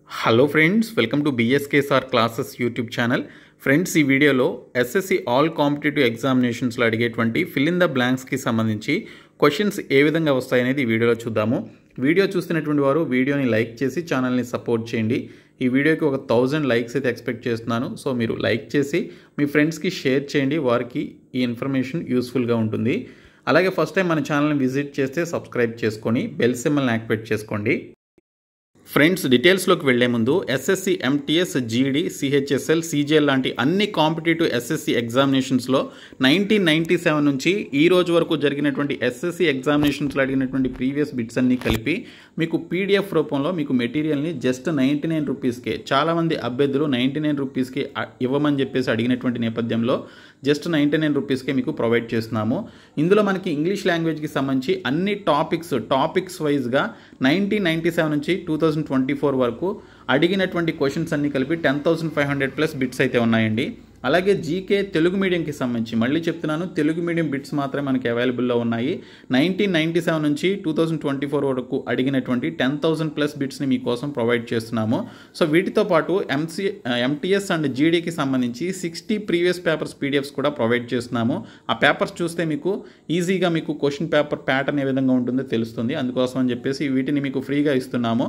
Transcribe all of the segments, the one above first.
Hello friends, welcome to BSKSR classes YouTube channel. Friends, ఈ వీడియోలో SSC all competitive ఎగ్జామినేషన్స్లో అడిగేటువంటి fill in the బ్లాంక్స్కి సంబంధించి questions ఏ విధంగా వస్తాయనేది ఈ వీడియోలో చూద్దాము. వీడియో చూస్తున్నటువంటి వారు వీడియోని లైక్ చేసి ఛానల్ని సపోర్ట్ చేయండి. ఈ వీడియోకి ఒక 1000 లైక్స్ అయితే ఎక్స్పెక్ట్ చేస్తున్నాను. సో మీరు లైక్ చేసి మీ ఫ్రెండ్స్కి షేర్ చేయండి, వారికి ఈ ఇన్ఫర్మేషన్ యూస్ఫుల్గా ఉంటుంది. అలాగే ఫస్ట్ టైం మన ఛానల్ని విజిట్ చేస్తే సబ్స్క్రైబ్ చేసుకొని బెల్ సింబల్ని యాక్టివేట్ చేసుకోండి. ఫ్రెండ్స్, డీటెయిల్స్లోకి వెళ్లే ముందు ఎస్ఎస్సి ఎంటీఎస్, జీడీ, సిహెచ్ఎస్ఎల్, సీజీఎల్ లాంటి అన్ని కాంపిటేటివ్ ఎస్ఎస్సి ఎగ్జామినేషన్స్లో 1997 నుంచి ఈ రోజు వరకు జరిగినటువంటి ఎస్ఎస్సి ఎగ్జామినేషన్స్లో అడిగినటువంటి ప్రీవియస్ బిట్స్ అన్ని కలిపి మీకు పీడిఎఫ్ రూపంలో మీకు మెటీరియల్ని జస్ట్ 99 రూపీస్కే, చాలామంది అభ్యర్థులు 99 రూపీస్కి ఇవ్వమని చెప్పేసి అడిగినటువంటి నేపథ్యంలో జస్ట్ 99 రూపీస్కే మీకు ప్రొవైడ్ చేస్తున్నాము. ఇందులో మనకి ఇంగ్లీష్ లాంగ్వేజ్కి సంబంధించి అన్ని టాపిక్స్ వైజ్గా 1997 నుంచి 2024 వరకు అడిగినటువంటి క్వశ్చన్స్ అన్ని కలిపి 10,500+ బిట్స్ అయితే ఉన్నాయండి. అలాగే జీకే తెలుగు మీడియంకి సంబంధించి మళ్ళీ చెప్తున్నాను, తెలుగు మీడియం బిట్స్ మాత్రమే మనకి అవైలబుల్లో ఉన్నాయి. 1997 నుంచి 2024 వరకు అడిగినటువంటి 10,000+ బిట్స్ని మీకోసం ప్రొవైడ్ చేస్తున్నాము. సో వీటితో పాటు ఎంటీఎస్ అండ్ జీడీకి సంబంధించి 60 ప్రీవియస్ పేపర్స్ పీడిఎఫ్స్ కూడా ప్రొవైడ్ చేస్తున్నాము. ఆ పేపర్స్ చూస్తే మీకు ఈజీగా మీకు క్వశ్చన్ పేపర్ ప్యాటర్న్ ఏ విధంగా ఉంటుందో తెలుస్తుంది. అందుకోసం అని చెప్పేసి వీటిని మీకు ఫ్రీగా ఇస్తున్నాము.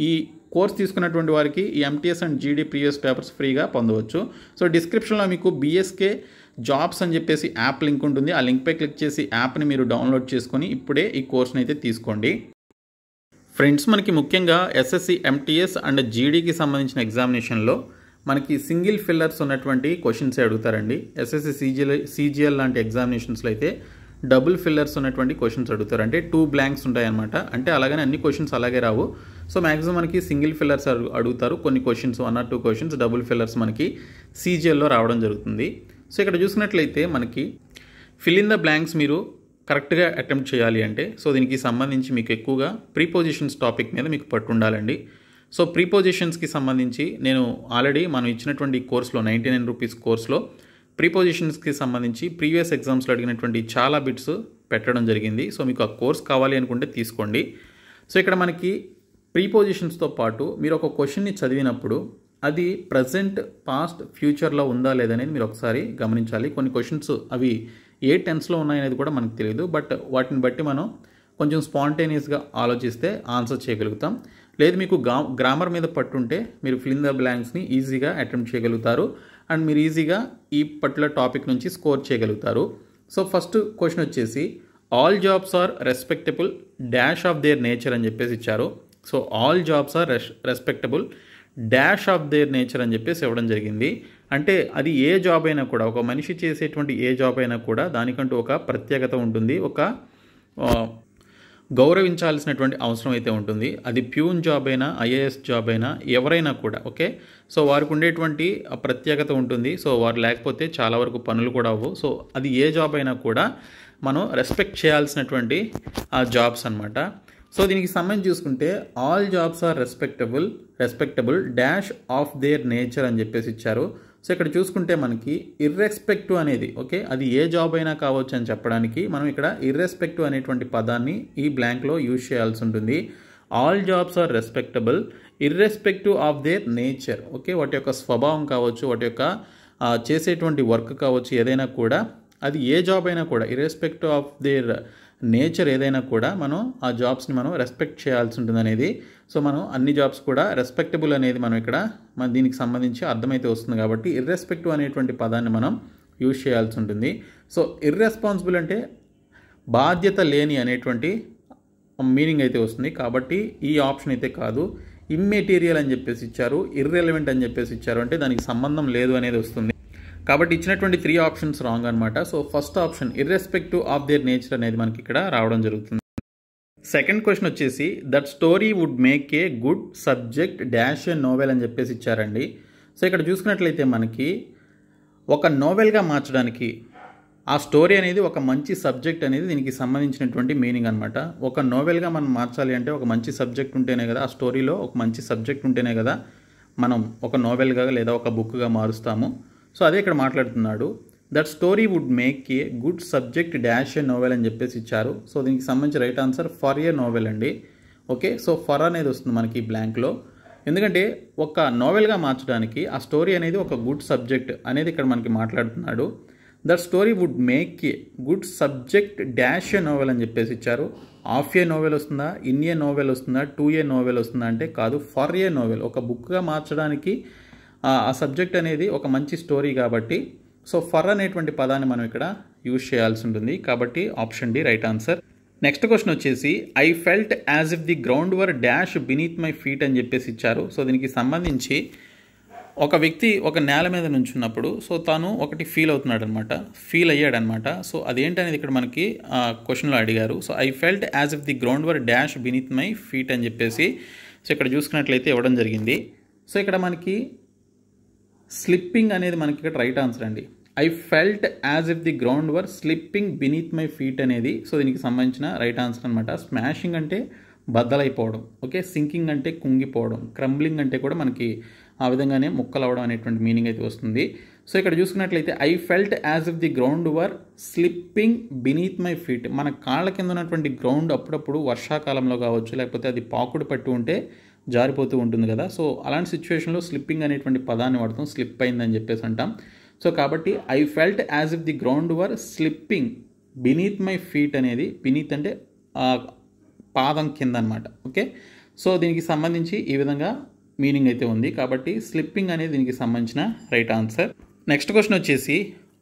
ఈ కోర్స్ తీసుకున్నటువంటి వారికి ఈ ఎంటీఎస్ అండ్ జీడీ ప్రీవియస్ పేపర్స్ ఫ్రీగా పొందవచ్చు. సో డిస్క్రిప్షన్లో మీకు బిఎస్కే జాబ్స్ అని చెప్పేసి యాప్ లింక్ ఉంటుంది. ఆ లింక్పై క్లిక్ చేసి యాప్ని మీరు డౌన్లోడ్ చేసుకొని ఇప్పుడే ఈ కోర్స్ని అయితే తీసుకోండి. ఫ్రెండ్స్, మనకి ముఖ్యంగా ఎస్ఎస్సి ఎంటీఎస్ అండ్ జీడీకి సంబంధించిన ఎగ్జామినేషన్లో మనకి సింగిల్ ఫిల్లర్స్ ఉన్నటువంటి క్వశ్చన్స్ అడుగుతారండి. ఎస్ఎస్సి సీజీఎల్ లాంటి ఎగ్జామినేషన్స్లో అయితే డబుల్ ఫిల్లర్స్ ఉన్నటువంటి క్వశ్చన్స్ అడుగుతారు. అంటే 2 బ్లాంక్స్ ఉంటాయన్నమాట. అంటే అలాగనే అన్ని క్వశ్చన్స్ అలాగే రావు. సో మ్యాక్సిమం మనకి సింగిల్ ఫిల్లర్స్ అడుగుతారు. కొన్ని questions 1 or 2 questions double fillers మనకి సీజీఎల్లో రావడం జరుగుతుంది. సో ఇక్కడ చూసినట్లయితే మనకి ఫిల్ ఇన్ ద బ్లాంక్స్ మీరు కరెక్ట్గా అటెంప్ట్ చేయాలి అంటే సో దీనికి సంబంధించి మీకు ఎక్కువగా ప్రీపోజిషన్స్ టాపిక్ మీద మీకు పట్టు ఉండాలండి. సో ప్రీపోజిషన్స్కి సంబంధించి నేను ఆల్రెడీ మనం ఇచ్చినటువంటి కోర్సులో 99 రూపీస్ కోర్సులో ప్రీపోజిషన్స్కి సంబంధించి ప్రీవియస్ ఎగ్జామ్స్లో అడిగినటువంటి చాలా బిట్స్ పెట్టడం జరిగింది. సో మీకు ఆ కోర్స్ కావాలి అనుకుంటే తీసుకోండి. సో ఇక్కడ మనకి ప్రీపోజిషన్స్తో పాటు మీరు ఒక క్వశ్చన్ని చదివినప్పుడు అది ప్రజెంట్, పాస్ట్, ఫ్యూచర్లో ఉందా లేదనేది మీరు ఒకసారి గమనించాలి. కొన్ని క్వశ్చన్స్ అవి ఏ టెన్స్లో ఉన్నాయనేది కూడా మనకు తెలియదు. బట్ వాటిని బట్టి మనం కొంచెం స్పాంటేనియస్గా ఆలోచిస్తే ఆన్సర్ చేయగలుగుతాం. లేదు మీకు గ్రామర్ మీద పట్టుంటే మీరు ఫిల్ ఇన్ ద బ్లాంక్స్ని ఈజీగా అటెంప్ట్ చేయగలుగుతారు అండ్ మీరు ఈజీగా ఈ పర్టికులర్ టాపిక్ నుంచి స్కోర్ చేయగలుగుతారు. సో ఫస్ట్ క్వశ్చన్ వచ్చేసి all jobs are respectable dash of their nature అని చెప్పేసి ఇచ్చారు. So all jobs are respectable dash of their nature అని చెప్పేసి ఇవ్వడం జరిగింది. అంటే అది ఏ జాబ్ అయినా కూడా, ఒక మనిషి చేసేటువంటి ఏ జాబ్ అయినా కూడా దానికంటూ ఒక ప్రత్యేకత ఉంటుంది, ఒక గౌరవించాల్సినటువంటి అవసరం అయితే ఉంటుంది. అది ప్యూన్ జాబ్ అయినా, ఐఏఎస్ జాబ్ అయినా, ఎవరైనా కూడా ఓకే. సో వారికి ఉండేటువంటి ప్రత్యేకత ఉంటుంది. సో వారు లేకపోతే చాలా వరకు పనులు కూడా అవ్వవు. సో అది ఏ జాబ్ అయినా కూడా మనం రెస్పెక్ట్ చేయాల్సినటువంటి ఆ జాబ్స్ అనమాట. సో దీనికి సంబంధించి చూసుకుంటే all jobs are respectable dash of their nature అని చెప్పేసి ఇచ్చారు. సో ఇక్కడ చూసుకుంటే మనకి ఇర్రెస్పెక్టివ్ అనేది ఓకే, అది ఏ జాబ్ అయినా కావచ్చు అని చెప్పడానికి మనం ఇక్కడ ఇర్రెస్పెక్టివ్ అనేటువంటి పదాన్ని ఈ బ్లాంక్లో యూజ్ చేయాల్సి ఉంటుంది. All jobs are respectable irrespective of their nature okay. వాటి యొక్క స్వభావం కావచ్చు, వాటి యొక్క చేసేటువంటి వర్క్ కావచ్చు, ఏదైనా కూడా అది ఏ జాబ్ అయినా కూడా ఇర్రెస్పెక్టివ్ ఆఫ్ దేర్ నేచర్ ఏదైనా కూడా మనం ఆ జాబ్స్ని మనం రెస్పెక్ట్ చేయాల్సి ఉంటుంది అనేది. సో మనం అన్ని జాబ్స్ కూడా రెస్పెక్టబుల్ అనేది మనం ఇక్కడ దీనికి సంబంధించి అర్థమైతే వస్తుంది కాబట్టి ఇర్రెస్పెక్టివ్ అనేటువంటి పదాన్ని మనం యూజ్ చేయాల్సి ఉంటుంది. సో ఇర్రెస్పాన్సిబుల్ అంటే బాధ్యత లేని అనేటువంటి మీనింగ్ అయితే వస్తుంది కాబట్టి ఈ ఆప్షన్ అయితే కాదు. ఇమ్మెటీరియల్ అని చెప్పేసి ఇచ్చారు, ఇర్రెలవెంట్ అని చెప్పేసి ఇచ్చారు, అంటే దానికి సంబంధం లేదు అనేది వస్తుంది. కాబట్టి ఇచ్చినటువంటి 3 ఆప్షన్స్ రాంగ్ అనమాట. So first option irrespective of their nature అనేది మనకి ఇక్కడ రావడం జరుగుతుంది. సెకండ్ క్వశ్చన్ వచ్చేసి that story would make a good subject dash a novel అని చెప్పేసి ఇచ్చారండి. సో ఇక్కడ చూసుకున్నట్లయితే మనకి ఒక నోవెల్గా మార్చడానికి ఆ స్టోరీ అనేది ఒక మంచి సబ్జెక్ట్ అనేది దీనికి సంబంధించినటువంటి మీనింగ్ అనమాట. ఒక నోవెల్గా మనం మార్చాలి అంటే ఒక మంచి సబ్జెక్ట్ ఉంటేనే కదా, ఆ స్టోరీలో ఒక మంచి సబ్జెక్ట్ ఉంటేనే కదా మనం ఒక నోవెల్గా లేదా ఒక బుక్గా మారుస్తాము. సో అదే ఇక్కడ మాట్లాడుతున్నాడు. That story would make a good subject dash a novel అని చెప్పేసి ఇచ్చారు. సో దీనికి సంబంధించి right answer for a novel అండి. ఓకే, సో ఫర్ అనేది వస్తుంది మనకి బ్లాంక్లో. ఎందుకంటే ఒక నోవెల్గా మార్చడానికి ఆ స్టోరీ అనేది ఒక గుడ్ సబ్జెక్ట్ అనేది ఇక్కడ మనకి మాట్లాడుతున్నాడు. That story would make a good subject dash a novel అని చెప్పేసి ఇచ్చారు. హాఫ్ ఏ నోవెల్ వస్తుందా, ఇన్ ఏ నోవెల్ వస్తుందా, 2A నోవెల్ వస్తుందా అంటే కాదు, ఫర్ ఏ నోవెల్. ఒక బుక్గా మార్చడానికి ఆ సబ్జెక్ట్ అనేది ఒక మంచి స్టోరీ కాబట్టి సో ఫర్ అనేటువంటి పదాన్ని మనం ఇక్కడ యూజ్ చేయాల్సి ఉంటుంది. కాబట్టి option D right answer. Next question వచ్చేసి I felt as if the ground were dash beneath my feet అని చెప్పేసి ఇచ్చారు. సో దీనికి సంబంధించి ఒక వ్యక్తి ఒక నేల మీద నుంచున్నప్పుడు సో తాను ఒకటి ఫీల్ అవుతున్నాడు అనమాట, ఫీల్ అయ్యాడనమాట. సో అదేంటనేది ఇక్కడ మనకి క్వశ్చన్లో అడిగారు. So I felt as if the ground were dash beneath my feet అని చెప్పేసి సో ఇక్కడ చూసుకున్నట్లయితే ఇవ్వడం జరిగింది. సో ఇక్కడ మనకి స్లిప్పింగ్ అనేది మనకి ఇక్కడ రైట్ ఆన్సర్ అండి. I felt as if the ground were slipping beneath my feet అనేది సో దీనికి సంబంధించిన రైట్ ఆన్సర్ అనమాట. స్మాషింగ్ అంటే బద్దలైపోవడం, ఓకే. సింకింగ్ అంటే కుంగిపోవడం, క్రంబ్లింగ్ అంటే కూడా మనకి ఆ విధంగానే ముక్కలు అవడం అనేటువంటి మీనింగ్ అయితే వస్తుంది. సో ఇక్కడ చూసుకున్నట్లయితే I felt as if the ground were slipping beneath my feet. మన కాళ్ళ కింద ఉన్నటువంటి గ్రౌండ్ అప్పుడప్పుడు వర్షాకాలంలో కావచ్చు, లేకపోతే అది పాకుడు పట్టి ఉంటే జారిపోతూ ఉంటుంది కదా. సో అలాంటి సిచ్యువేషన్లో స్లిప్పింగ్ అనేటువంటి పదాన్ని వాడతాం, స్లిప్ అయిందని చెప్పేసి అంటాం. సో కాబట్టి I felt as if the ground were slipping beneath my feet అనేది, బినీత్ అంటే పాదం కింద అనమాట, ఓకే. సో దీనికి సంబంధించి ఈ విధంగా మీనింగ్ అయితే ఉంది. కాబట్టి స్లిప్పింగ్ అనేది దీనికి సంబంధించిన రైట్ ఆన్సర్. నెక్స్ట్ క్వశ్చన్ వచ్చేసి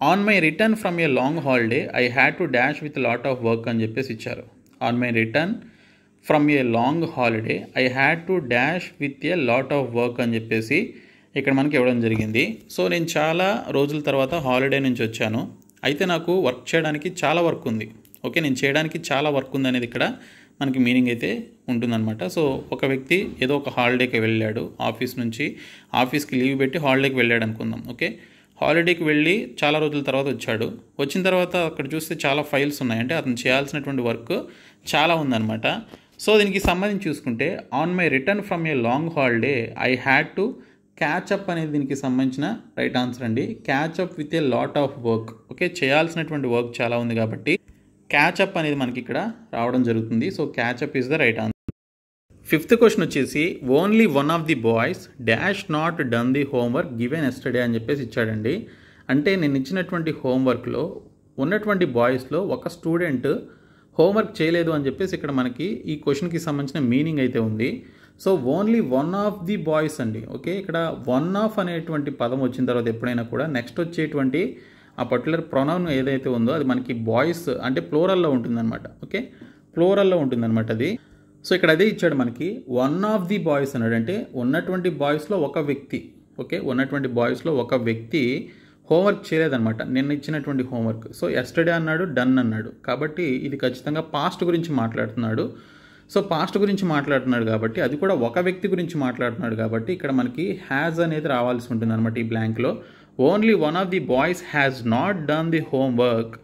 on my return from a long holiday I had to dash with lot of work అని చెప్పేసి ఇచ్చారు. On my return from a long holiday I had to dash with a lot of work అని చెప్పేసి ఇక్కడ మనకి ఇవ్వడం జరిగింది. So నేను చాలా రోజుల తర్వాత హాలిడే నుంచి వచ్చాను, అయితే నాకు వర్క్ చేయడానికి చాలా వర్క్ ఉంది, ఓకే. నేను చేయడానికి చాలా వర్క్ ఉంది అనేది ఇక్కడ మనకి మీనింగ్ అయితే ఉంటుందన్నమాట. సో ఒక వ్యక్తి ఏదో ఒక హాలిడేకి వెళ్ళాడు, ఆఫీస్ నుంచి ఆఫీస్కి లీవ్ పెట్టి హాలిడేకి వెళ్ళాడు అనుకుందాం, ఓకే. హాలిడేకి వెళ్ళి చాలా రోజుల తర్వాత వచ్చాడు. వచ్చిన తర్వాత అక్కడ చూస్తే చాలా ఫైల్స్ ఉన్నాయి, అంటే అతను చేయాల్సినటువంటి వర్క్ చాలా ఉందన్నమాట. సో దీనికి సంబంధించి చూసుకుంటే on my return from a long holiday I had to catch up అనేది దీనికి సంబంధించిన రైట్ ఆన్సర్ అండి. Catch up with a lot of work, okay. చేయాల్సినటువంటి వర్క్ చాలా ఉంది కాబట్టి క్యాచ్ అప్ అనేది మనకి ఇక్కడ రావడం జరుగుతుంది. So catch up is the right answer. Fifth question వచ్చేసి only one of the boys dash not done the homework given yesterday అని చెప్పేసి ఇచ్చాడండి. అంటే నేను ఇచ్చినటువంటి హోంవర్క్లో ఉన్నటువంటి బాయ్స్లో ఒక స్టూడెంట్ హోంవర్క్ చేయలేదు అని చెప్పేసి ఇక్కడ మనకి ఈ క్వశ్చన్కి సంబంధించిన మీనింగ్ అయితే ఉంది. So only one of the boys అండి, ఓకే. ఇక్కడ వన్ ఆఫ్ అనేటువంటి పదం వచ్చిన తర్వాత ఎప్పుడైనా కూడా నెక్స్ట్ వచ్చేటువంటి ఆ పర్టికులర్ ప్రొనౌన్ ఏదైతే ఉందో అది మనకి బాయ్స్ అంటే ప్లోరల్లో ఉంటుందన్నమాట, ఓకే. ప్లోరల్లో ఉంటుందన్నమాట అది. సో ఇక్కడ అదే ఇచ్చాడు మనకి వన్ ఆఫ్ ది బాయ్స్ అన్నాడు, అంటే ఉన్నటువంటి బాయ్స్లో ఒక వ్యక్తి, ఓకే. ఉన్నటువంటి బాయ్స్లో ఒక వ్యక్తి హోంవర్క్ చేయలేదన్నమాట, నిన్న ఇచ్చినటువంటి హోంవర్క్. సో ఎస్టర్డే అన్నాడు, డన్ అన్నాడు, కాబట్టి ఇది ఖచ్చితంగా పాస్ట్ గురించి మాట్లాడుతున్నాడు. సో పాస్ట్ గురించి మాట్లాడుతున్నాడు కాబట్టి అది కూడా ఒక వ్యక్తి గురించి మాట్లాడుతున్నాడు కాబట్టి ఇక్కడ మనకి హ్యాజ్ అనేది రావాల్సి ఉంటుంది అనమాట ఈ బ్లాంక్లో. Only one of the boys has not done the homework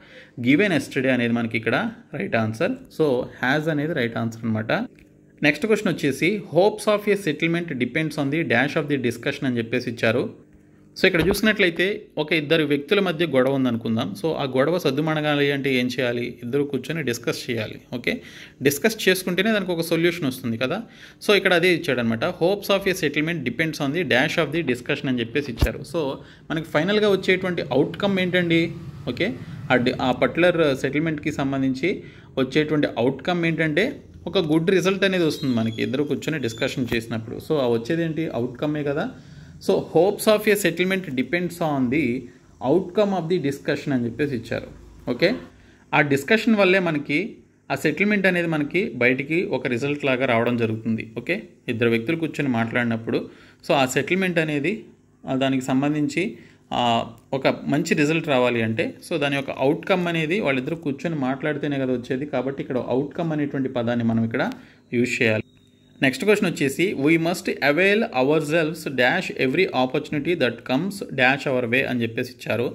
given yesterday అనేది మనకి ఇక్కడ రైట్ ఆన్సర్. సో హ్యాజ్ అనేది రైట్ ఆన్సర్ అనమాట. నెక్స్ట్ క్వశ్చన్ వచ్చేసి hopes of a settlement depends on the dash of the discussion అని చెప్పేసి ఇచ్చారు. So ఇక్కడ చూసినట్లయితే ఒక ఇద్దరు వ్యక్తుల మధ్య గొడవ ఉందనుకుందాం. సో ఆ గొడవ సద్దుమణగాలి అంటే ఏం చేయాలి, ఇద్దరు కూర్చొని డిస్కస్ చేయాలి, ఓకే. డిస్కస్ చేసుకుంటేనే దానికి ఒక సొల్యూషన్ వస్తుంది కదా. సో ఇక్కడ అదే ఇచ్చాడనమాట, hopes of a settlement depends on the dash of the discussion అని చెప్పేసి ఇచ్చారు. సో మనకి ఫైనల్గా వచ్చేటువంటి అవుట్కమ్ ఏంటండి, ఓకే. ఆ పర్టికులర్ సెటిల్మెంట్కి సంబంధించి వచ్చేటువంటి అవుట్కమ్ ఏంటంటే ఒక గుడ్ రిజల్ట్ అనేది వస్తుంది మనకి ఇద్దరు కూర్చొని డిస్కషన్ చేసినప్పుడు. సో ఆ వచ్చేది ఏంటి, అవుట్కమే కదా. So hopes of a settlement depends on the outcome of the discussion అని చెప్పేసి ఇచ్చారు, ఓకే. ఆ డిస్కషన్ వల్లే మనకి ఆ సెటిల్మెంట్ అనేది మనకి బయటికి ఒక రిజల్ట్ లాగా రావడం జరుగుతుంది, ఓకే. ఇద్దరు వ్యక్తులు కూర్చొని మాట్లాడినప్పుడు సో ఆ సెటిల్మెంట్ అనేది దానికి సంబంధించి ఒక మంచి రిజల్ట్ రావాలి అంటే సో దాని యొక్క అవుట్కమ్ అనేది వాళ్ళిద్దరూ కూర్చొని మాట్లాడితేనే కదా వచ్చేది. కాబట్టి ఇక్కడ అవుట్కమ్ అనేటువంటి పదాన్ని మనం ఇక్కడ యూజ్ చేయాలి. నెక్స్ట్ క్వశ్చన్ వచ్చేసి we must avail ourselves dash every opportunity that comes dash our way అని చెప్పేసి ఇచ్చారు.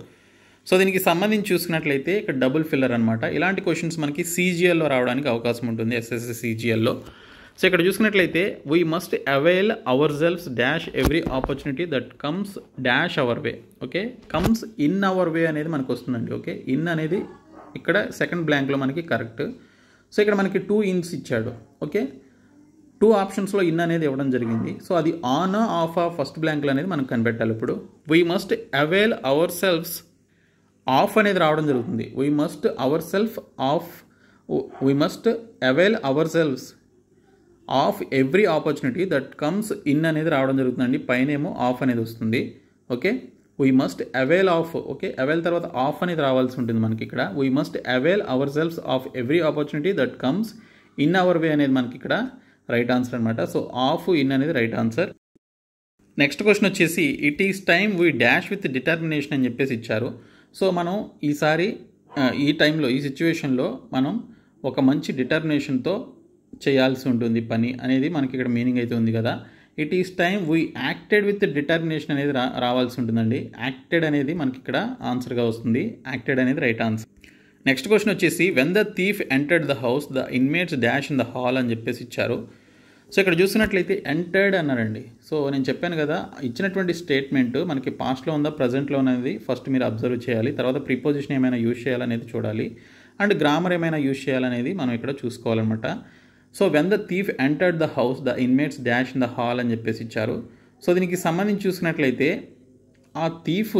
సో దీనికి సంబంధించి చూసుకున్నట్లయితే ఇక్కడ డబుల్ ఫిల్లర్ అనమాట. ఇలాంటి క్వశ్చన్స్ మనకి సీజీఎల్లో రావడానికి అవకాశం ఉంటుంది, ఎస్ఎస్సి సీజీఎల్లో. సో ఇక్కడ చూసుకున్నట్లయితే we must avail ourselves dash every opportunity that comes dash our way, okay. Comes in our way అనేది మనకు వస్తుందండి, ఓకే. ఇన్ అనేది ఇక్కడ సెకండ్ బ్లాంక్లో మనకి కరెక్ట్. సో ఇక్కడ మనకి 2 ఇన్స్ ఇచ్చాడు, ఓకే. 2 ఆప్షన్స్లో ఇన్ అనేది ఇవ్వడం జరిగింది. సో అది ఆన్ ఆఫ్ ఫస్ట్ బ్లాంక్లో అనేది మనం కనిపెట్టాలి. ఇప్పుడు we must avail ourselves of అనేది రావడం జరుగుతుంది. We must avail ourselves of every opportunity that comes in అనేది రావడం జరుగుతుందండి. పైన ఏమో ఆఫ్ అనేది వస్తుంది. Okay, we must avail of. Okay, avail తర్వాత ఆఫ్ అనేది రావాల్సి ఉంటుంది మనకి ఇక్కడ. We must avail ourselves of every opportunity that comes in our way అనేది మనకి ఇక్కడ రైట్ ఆన్సర్ అనమాట. సో ఆఫ్ ఇన్ అనేది రైట్ ఆన్సర్. నెక్స్ట్ క్వశ్చన్ వచ్చేసి it is time we dash with determination అని చెప్పేసి ఇచ్చారు. సో మనం ఈసారి ఈ టైంలో ఈ సిచ్యువేషన్లో మనం ఒక మంచి డిటర్మినేషన్తో చేయాల్సి ఉంటుంది పని అనేది మనకి ఇక్కడ మీనింగ్ అయితే ఉంది కదా. It is time we acted with determination అనేది రావాల్సి ఉంటుందండి. యాక్టెడ్ అనేది మనకి ఇక్కడ ఆన్సర్గా వస్తుంది. యాక్టెడ్ అనేది రైట్ ఆన్సర్. నెక్స్ట్ క్వశ్చన్ వచ్చేసి when the thief entered the house the inmates dash in the hall అని చెప్పేసి ఇచ్చారు. సో ఇక్కడ చూసినట్లయితే ఎంటర్డ్ అన్నారండి. సో నేను చెప్పాను కదా, ఇచ్చినటువంటి స్టేట్మెంట్ మనకి పాస్ట్లో ఉందా ప్రజెంట్లో అనేది ఫస్ట్ మీరు అబ్జర్వ్ చేయాలి. తర్వాత ప్రిపోజిషన్ ఏమైనా యూజ్ చేయాలనేది చూడాలి, అండ్ గ్రామర్ ఏమైనా యూజ్ చేయాలనేది మనం ఇక్కడ చూసుకోవాలన్నమాట. So when the thief entered the house the inmates dash in the hall అని చెప్పేసి ఇచ్చారు. సో దీనికి సంబంధించి చూసినట్లయితే ఆ థీఫ్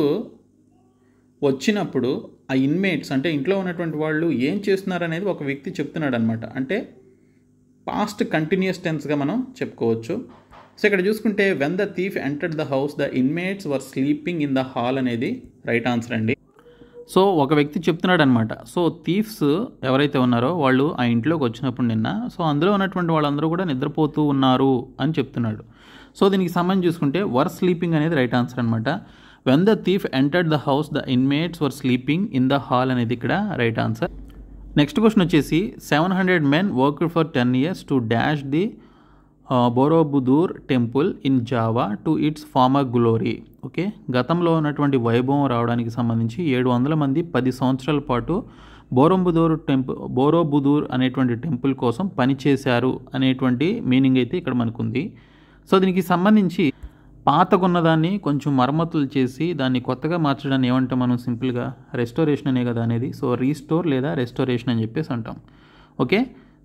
వచ్చినప్పుడు ఆ ఇన్మేట్స్ అంటే ఇంట్లో ఉన్నటువంటి వాళ్ళు ఏం చేస్తున్నారు అనేది ఒక వ్యక్తి చెప్తున్నాడు అనమాట. అంటే పాస్ట్ కంటిన్యూస్ టెన్స్గా మనం చెప్పుకోవచ్చు. సో ఇక్కడ చూసుకుంటే when the thief entered the house the inmates were sleeping in the hall అనేది రైట్ ఆన్సర్ అండి. సో ఒక వ్యక్తి చెప్తున్నాడు అనమాట. సో థీఫ్స్ ఎవరైతే ఉన్నారో వాళ్ళు ఆ ఇంట్లోకి వచ్చినప్పుడు నిన్న, సో అందులో ఉన్నటువంటి వాళ్ళందరూ కూడా నిద్రపోతూ ఉన్నారు అని చెప్తున్నాడు. సో దీనికి సంబంధించి చూసుకుంటే వర్ స్లీపింగ్ అనేది రైట్ ఆన్సర్ అనమాట. When the thief entered the house the inmates were sleeping in the hall అనేది ఇక్కడ రైట్ ఆన్సర్. నెక్స్ట్ క్వశ్చన్ వచ్చేసి 700 men worked for 10 years to dash the Borobudur temple in Java to its former glory. Okay, గతంలో ఉన్నటువంటి వైభవం రావడానికి సంబంధించి 700 మంది 10 సంవత్సరాల పాటు బోరోబుదూర్ అనేటువంటి టెంపుల్ కోసం పనిచేశారు అనేటువంటి మీనింగ్ అయితే ఇక్కడ మనకుంది. సో దీనికి సంబంధించి పాతకున్నదాన్ని కొంచెం మరమ్మతులు చేసి దాన్ని కొత్తగా మార్చడాన్ని ఏమంటాం మనం సింపుల్గా రెస్టోరేషన్ అనే కదా అనేది. సో రీస్టోర్ లేదా రెస్టోరేషన్ అని చెప్పేసి అంటాం. ఓకే,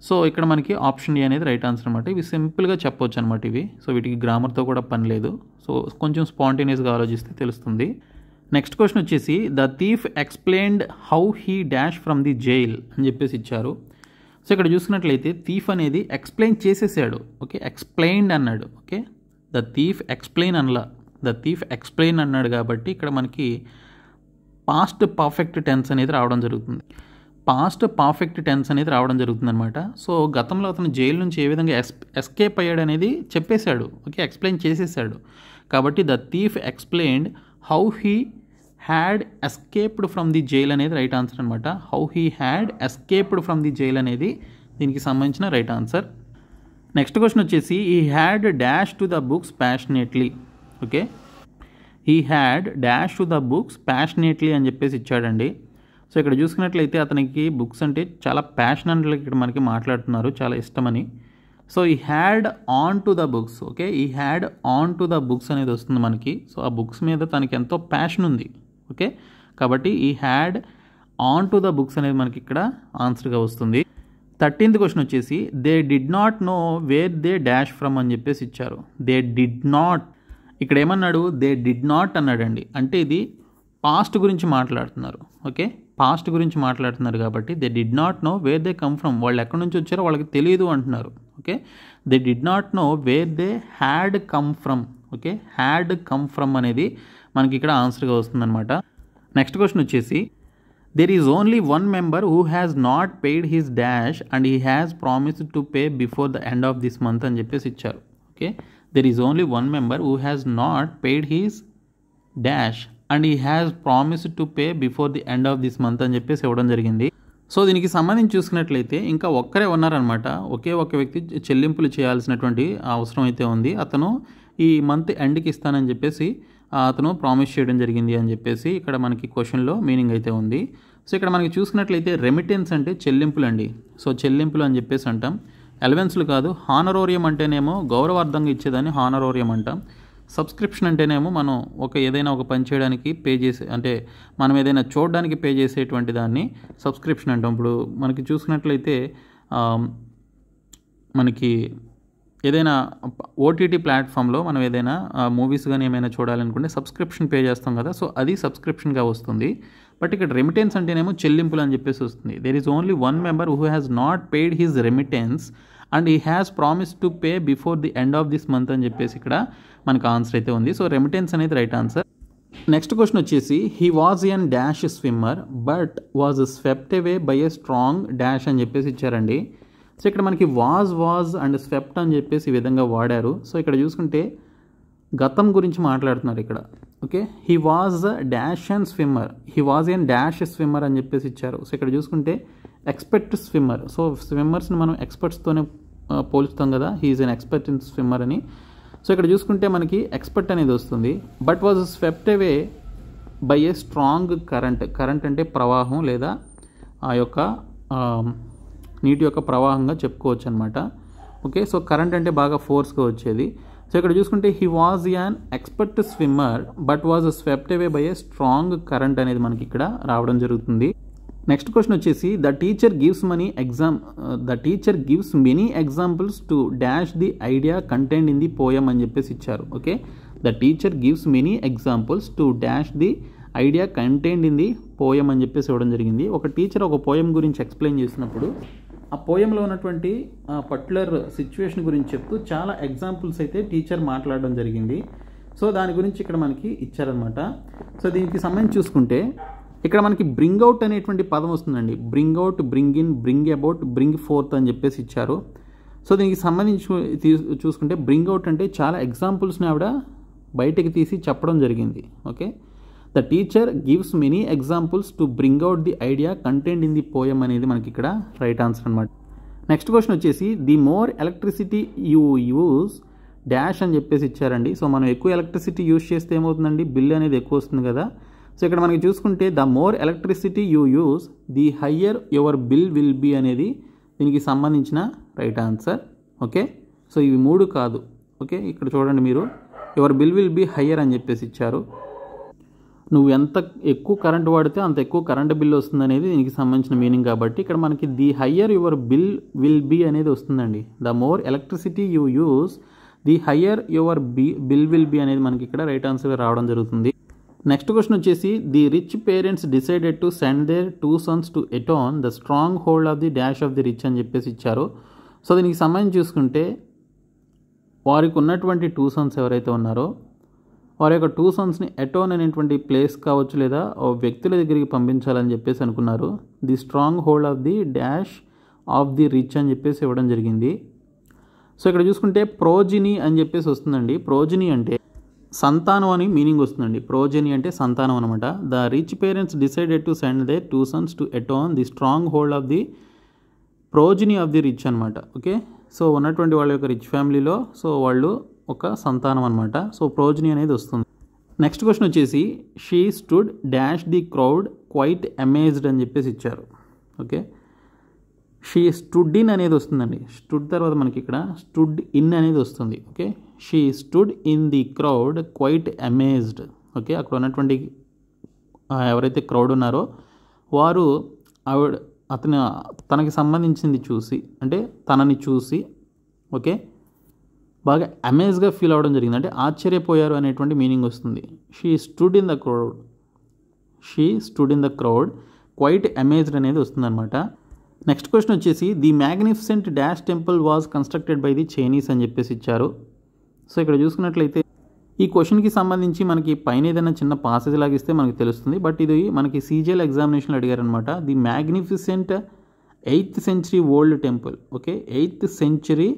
సో ఇక్కడ మనకి ఆప్షన్ ఏ అనేది రైట్ ఆన్సర్ అనమాట. ఇవి సింపుల్గా చెప్పవచ్చు అనమాట ఇవి. సో వీటికి గ్రామర్తో కూడా పని లేదు. సో కొంచెం స్పాంటేనియస్గా ఆలోచిస్తే తెలుస్తుంది. నెక్స్ట్ క్వశ్చన్ వచ్చేసి the thief explained how he dash from the jail అని చెప్పేసి ఇచ్చారు. సో ఇక్కడ చూసుకున్నట్లయితే థీఫ్ అనేది ఎక్స్ప్లెయిన్ చేసేసాడు. ఓకే, ఎక్స్ప్లెయిన్డ్ అన్నాడు. ఓకే, ద థీఫ్ ఎక్స్ప్లెయిన్ అనలా, ద థీఫ్ ఎక్స్ప్లెయిన్ అన్నాడు కాబట్టి ఇక్కడ మనకి పాస్ట్ పర్ఫెక్ట్ టెన్స్ అనేది రావడం జరుగుతుంది. పాస్ట్ పర్ఫెక్ట్ టెన్స్ అనేది రావడం జరుగుతుంది అనమాట. సో గతంలో అతను జైలు నుంచి ఏ విధంగా ఎస్కేప్ అయ్యాడు అనేది చెప్పేశాడు. ఓకే, ఎక్స్ప్లెయిన్ చేసేసాడు కాబట్టి the thief explained how he had escaped from the jail అనేది రైట్ ఆన్సర్ అనమాట. How he had escaped from the jail అనేది దీనికి సంబంధించిన రైట్ ఆన్సర్. నెక్స్ట్ క్వశ్చన్ వచ్చేసి he had dash to the books passionately. Okay, he had dash to the books passionately అని చెప్పేసి ఇచ్చాడండి. So ఇక్కడ చూసుకున్నట్లయితే అతనికి బుక్స్ అంటే చాలా ప్యాషన్ అంటే ఇక్కడ మనకి మాట్లాడుతున్నారు, చాలా ఇష్టమని. So he had on to the books. Okay, he had on to the books అనేది వస్తుంది మనకి. సో ఆ బుక్స్ మీద తనకి ఎంతో ప్యాషన్ ఉంది. ఓకే, కాబట్టి ఈ had on to the books అనేది మనకి ఇక్కడ ఆన్సర్గా వస్తుంది. 13th క్వశ్చన్ వచ్చేసి they did not know where they dash from అని చెప్పేసి ఇచ్చారు. దే డిడ్ నాట్, ఇక్కడ ఏమన్నాడు, దే డిడ్ నాట్ అన్నాడండి. అంటే ఇది పాస్ట్ గురించి మాట్లాడుతున్నారు. ఓకే, పాస్ట్ గురించి మాట్లాడుతున్నారు కాబట్టి they did not know where they come from, వాళ్ళు ఎక్కడి నుంచి వచ్చారో వాళ్ళకి తెలియదు అంటున్నారు. Okay, they did not know where they had come from. Okay, had come from అనేది మనకి ఇక్కడ ఆన్సర్గా వస్తుందన్నమాట. నెక్స్ట్ క్వశ్చన్ వచ్చేసి there is only one member who has not paid his dash and he has promised to pay before the end of this month అని చెప్పేసి ఇచ్చారు. Okay, there is only one member who has not paid his dash and he has promised to pay before the end of this month అని చెప్పేసి ఇవ్వడం జరిగింది. So దీనికి సంబంధించి చూసుకున్నట్లయితే ఇంకా ఒక్కరే ఉన్నారనమాట. ఒకే ఒక వ్యక్తి చెల్లింపులు చేయాల్సినటువంటి అవసరం అయితే ఉంది. అతను ఈ మంత్ ఎండ్కి ఇస్తానని చెప్పేసి అతను ప్రామిస్ చేయడం జరిగింది అని చెప్పేసి ఇక్కడ మనకి క్వశ్చన్లో మీనింగ్ అయితే ఉంది. సో ఇక్కడ మనకి చూసుకున్నట్లయితే రెమిటెన్స్ అంటే చెల్లింపులు అండి. సో చెల్లింపులు అని చెప్పేసి అంటాం, అలవెన్స్లు కాదు. హానరోరియం అంటేనేమో గౌరవార్థంగా ఇచ్చేదాన్ని హానరోరియం అంటాం. సబ్స్క్రిప్షన్ అంటేనేమో మనం ఏదైనా ఒక పని చేయడానికి పే చేసే, అంటే మనం ఏదైనా చూడడానికి పే చేసేటువంటి దాన్ని సబ్స్క్రిప్షన్ అంటాం. ఇప్పుడు మనకి చూసుకున్నట్లయితే మనకి ఏదైనా ఓటీటీ ప్లాట్ఫామ్లో మనం ఏదైనా మూవీస్ కానీ ఏమైనా చూడాలనుకుంటే సబ్స్క్రిప్షన్ పే చేస్తాం కదా, సో అది సబ్స్క్రిప్షన్గా వస్తుంది. బట్ ఇక్కడ రెమిటెన్స్ అంటేనేమో చెల్లింపులు అని చెప్పేసి వస్తుంది. There is only one member who has not paid his remittance and he has promise to pay before the end of this month అని చెప్పేసి ఇక్కడ మనకు ఆన్సర్ అయితే ఉంది. సో రెమిటెన్స్ అనేది రైట్ ఆన్సర్. నెక్స్ట్ క్వశ్చన్ వచ్చేసి he was an dash swimmer but was swept away by a strong dash అని చెప్పేసి ఇచ్చారండి. సో ఇక్కడ మనకి వాజ్ అండ్ స్వెప్ట్ అని చెప్పేసి ఈ విధంగా వాడారు. సో ఇక్కడ చూసుకుంటే గతం గురించి మాట్లాడుతున్నారు ఇక్కడ. Okay, he was dash and swimmer, he was an dash swimmer అని చెప్పేసి ఇచ్చారు. సో ఇక్కడ చూసుకుంటే ఎక్స్పర్ట్ స్విమ్మర్, సో స్విమ్మర్స్ని మనం ఎక్స్పర్ట్స్తోనే పోల్చుతాం కదా, he is an expert in swimmer అని. సో ఇక్కడ చూసుకుంటే మనకి ఎక్స్పర్ట్ అనేది వస్తుంది. But was swept away by a strong current అంటే ప్రవాహం లేదా ఆ యొక్క నీటి యొక్క ప్రవాహంగా చెప్పుకోవచ్చు అనమాట. ఓకే, సో కరెంట్ అంటే బాగా ఫోర్స్గా వచ్చేది. సో ఇక్కడ చూసుకుంటే he was an expert swimmer but was swept away by a strong current అనేది మనకి ఇక్కడ రావడం జరుగుతుంది. నెక్స్ట్ క్వశ్చన్ వచ్చేసి the teacher gives many examples to dash the idea content in the poem అని చెప్పేసి ఇచ్చారు. Okay, the teacher gives many examples to dash the idea content in the poem అని చెప్పేసి ఇవ్వడం జరిగింది. ఒక టీచర్ ఒక పోయం గురించి ఎక్స్ప్లెయిన్ చేసినప్పుడు ఆ పోయంలో ఉన్నటువంటి పర్టికులర్ సిచ్యువేషన్ గురించి చెప్తూ చాలా ఎగ్జాంపుల్స్ అయితే టీచర్ మాట్లాడడం జరిగింది. సో దాని గురించి ఇక్కడ మనకి ఇచ్చారనమాట. సో దీనికి సంబంధించి చూసుకుంటే ఇక్కడ మనకి బ్రింగ్ అవుట్ అనేటువంటి పదం వస్తుందండి. Bring out, bring in, bring about, bring fourth అని చెప్పేసి ఇచ్చారు. సో దీనికి సంబంధించి చూసుకుంటే బ్రింగ్ అవుట్ అంటే చాలా ఎగ్జాంపుల్స్ని ఆవిడ బయటకు తీసి చెప్పడం జరిగింది. Okay, the teacher gives many examples to bring out the idea content in the poem అనేది మనకి ఇక్కడ రైట్ ఆన్సర్ అనమాట. నెక్స్ట్ క్వశ్చన్ వచ్చేసి the more electricity you use dash అని చెప్పేసి ఇచ్చారండి. సో మనం ఎక్కువ ఎలక్ట్రిసిటీ యూజ్ చేస్తే ఏమవుతుందండి, బిల్ అనేది ఎక్కువ వస్తుంది కదా. సో ఇక్కడ మనకి చూసుకుంటే the more electricity you use the higher your bill will be అనేది దీనికి సంబంధించిన రైట్ ఆన్సర్. ఓకే, సో ఇవి మూడు కాదు. ఓకే, ఇక్కడ చూడండి మీరు, your bill will be higher అని చెప్పేసి ఇచ్చారు. నువ్వు ఎంత ఎక్కువ కరెంట్ వాడితే అంత ఎక్కువ కరెంట్ బిల్ వస్తుంది అనేది దీనికి సంబంధించిన మీనింగ్. కాబట్టి ఇక్కడ మనకి the higher your bill will be అనేది వస్తుందండి. The more electricity you use the higher your bill will be అనేది మనకి ఇక్కడ రైట్ ఆన్సర్గా రావడం జరుగుతుంది. నెక్స్ట్ క్వశ్చన్ వచ్చేసి the rich parents decided to send their 2 sons to Eton the stronghold of the dash of the rich అని చెప్పేసి ఇచ్చారు. సో దీనికి సంబంధించి చూసుకుంటే వారికి ఉన్నటువంటి 2 sons ఎవరైతే ఉన్నారో వారి యొక్క 2 sonsని ఎటోన్ అనేటువంటి ప్లేస్ కావచ్చు లేదా వ్యక్తుల దగ్గరికి పంపించాలని చెప్పేసి అనుకున్నారు. The stronghold of the dash of the rich అని చెప్పేసి ఇవ్వడం జరిగింది. సో ఇక్కడ చూసుకుంటే ప్రోజిని అని చెప్పేసి వస్తుందండి. ప్రోజిని అంటే సంతానం అని మీనింగ్ వస్తుందండి. ప్రోజెని అంటే సంతానం అనమాట. The rich parents decided to send their 2 sons to Eton the stronghold of the progeny of the rich అనమాట. ఓకే, సో ఉన్నటువంటి వాళ్ళ యొక్క రిచ్ ఫ్యామిలీలో సో వాళ్ళు ఒక సంతానం అనమాట. సో ప్రోజిని అనేది వస్తుంది. నెక్స్ట్ క్వశ్చన్ వచ్చేసి she stood dash the crowd quite amazed అని చెప్పేసి ఇచ్చారు. ఓకే, షీ స్టుడ్ ఇన్ అనేది వస్తుందండి. స్టుడ్ తర్వాత మనకి ఇక్కడ స్టుడ్ ఇన్ అనేది వస్తుంది. Okay, she stood in the crowd quite amazed. Okay, అక్కడ ఉన్నటువంటి ఎవరైతే క్రౌడ్ ఉన్నారో వారు తనకి సంబంధించింది చూసి అంటే తనని చూసి ఓకే బాగా అమేజ్గా ఫీల్ అవ్వడం జరిగింది, అంటే ఆశ్చర్యపోయారు అనేటువంటి మీనింగ్ వస్తుంది. She stood in the crowd quite amazed అనేది వస్తుంది అనమాట. నెక్స్ట్ క్వశ్చన్ వచ్చేసి the magnificent dash temple was constructed by the Chinese అని చెప్పేసి ఇచ్చారు. సో ఇక్కడ చూసుకున్నట్లయితే ఈ క్వశ్చన్కి సంబంధించి మనకి పైన ఏదైనా చిన్న పాసేజ్ లాగిస్తే మనకి తెలుస్తుంది. బట్ ఇది మనకి సీజీఎల్ ఎగ్జామినేషన్లో అడిగారనమాట. The magnificent 8th century old temple. Okay, 8th century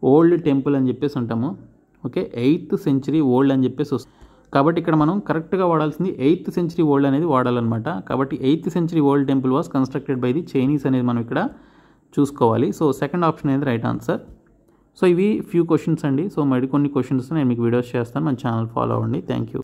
old temple అని చెప్పేసి ఉంటాము. ఓకే, 8th century ఓల్డ్ అని చెప్పేసి వస్తుంది. కాబట్టి ఇక్కడ మనం కరెక్ట్గా వాడాల్సింది 8th century ఓల్డ్ అనేది వాడాలన్నమాట. కాబట్టి 8th century old temple was constructed by the Chinese అనేది మనం ఇక్కడ చూసుకోవాలి. సో సెకండ్ ఆప్షన్ అనేది రైట్ ఆన్సర్. సో ఇవి ఫ్యూ క్వశ్చన్స్ అండి. సో మరికొన్ని క్వశ్చన్స్ నేను మీకు వీడియోస్ చేస్తాను. మన ఛానల్ ఫాలో అవ్వండి. Thank you.